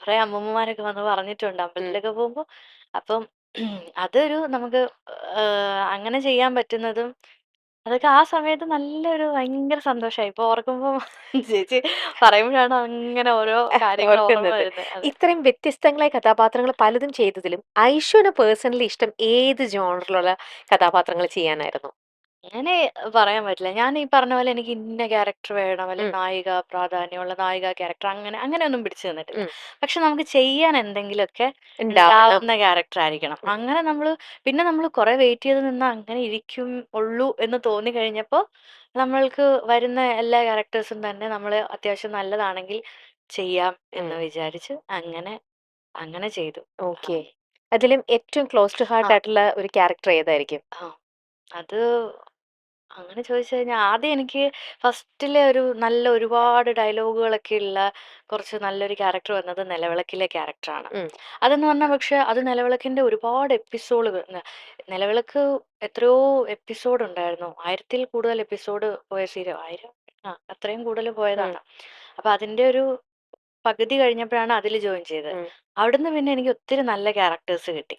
കൊറേ അമ്മൂമ്മമാരൊക്കെ വന്ന് പറഞ്ഞിട്ടുണ്ട് ഉം. അമ്പലത്തിലൊക്കെ പോകുമ്പോ. അപ്പം അതൊരു നമുക്ക് അങ്ങനെ ചെയ്യാൻ പറ്റുന്നതും അതൊക്കെ ആ സമയത്ത് നല്ലൊരു ഭയങ്കര സന്തോഷായി. ഇപ്പൊ ഓർക്കുമ്പോ ചേച്ചി പറയുമ്പോഴാണ് അങ്ങനെ ഓരോ കാര്യങ്ങൾ ഓർമ്മ ഓർക്കുന്നത്. വരുന്നത്. അതെ. ഇത്രയും വ്യത്യസ്തങ്ങളായ കഥാപാത്രങ്ങൾ പലതും ചെയ്തതിലും ഐഷുവിന് പേഴ്സണലി ഇഷ്ടം ഏത് ജോണറിലുള്ള കഥാപാത്രങ്ങൾ ചെയ്യാനായിരുന്നു? അങ്ങനെ പറയാൻ പറ്റില്ല. ഞാൻ ഈ പറഞ്ഞ പോലെ എനിക്ക് ഇന്ന ക്യാരക്ടർ വേണം, ഉം, അല്ലെങ്കിൽ നായിക പ്രാധാന്യമുള്ള നായിക ക്യാരക്ടർ അങ്ങനെയൊന്നും പിടിച്ചു നിന്നിട്ടില്ല. ഉം. പക്ഷെ നമുക്ക് ചെയ്യാൻ എന്തെങ്കിലുമൊക്കെ ഉണ്ടാവണം. ഉണ്ടാവുന്ന ക്യാരക്ടർ ആയിരിക്കണം. ഉം, അങ്ങനെ പിന്നെ നമ്മൾ കുറെ വെയിറ്റ് ചെയ്ത് നിന്നാ അങ്ങനെ ഇരിക്കും ഉള്ളൂ എന്ന് തോന്നി കഴിഞ്ഞപ്പോൾ നമ്മൾക്ക് വരുന്ന എല്ലാ ക്യാരക്ടേഴ്സും തന്നെ നമ്മൾ അത്യാവശ്യം നല്ലതാണെങ്കിൽ ചെയ്യാം ഉം. എന്ന് വിചാരിച്ച് അങ്ങനെ അങ്ങനെ ചെയ്തു. ഓക്കെ. ആം, അതിലും ഏറ്റവും ക്ലോസ് ടു ആ ഹാർട്ട് ആയിട്ടുള്ള ഒരു ക്യാരക്ടർ ഏതായിരിക്കും? ആ അത് അങ്ങനെ ചോദിച്ചു കഴിഞ്ഞാൽ ആദ്യം എനിക്ക് ഫസ്റ്റിലെ ഒരു നല്ല ഒരുപാട് ഡയലോഗുകളൊക്കെ ഉള്ള കുറച്ച് നല്ലൊരു ക്യാരക്ടർ വന്നത് നിലവിളക്കിലെ ക്യാരക്ടറാണ്. ഉം, അതെന്ന് പറഞ്ഞാൽ പക്ഷെ അത് നിലവിളക്കിന്റെ ഒരുപാട് എപ്പിസോഡുകൾ നിലവിളക്ക് എത്രയോ എപ്പിസോഡ് ഉണ്ടായിരുന്നു. 1000-ൽ കൂടുതൽ എപ്പിസോഡ് പോയ സീരിയൽ 1000 അത്രയും കൂടുതൽ ഉം, പോയതാണ്. അപ്പൊ അതിന്റെ ഒരു പകുതി കഴിഞ്ഞപ്പോഴാണ് അതിൽ ജോയിൻ ചെയ്തത്. ഉം. അവിടുന്ന് പിന്നെ എനിക്ക് ഒത്തിരി നല്ല ക്യാരക്ടേഴ്സ് കിട്ടി.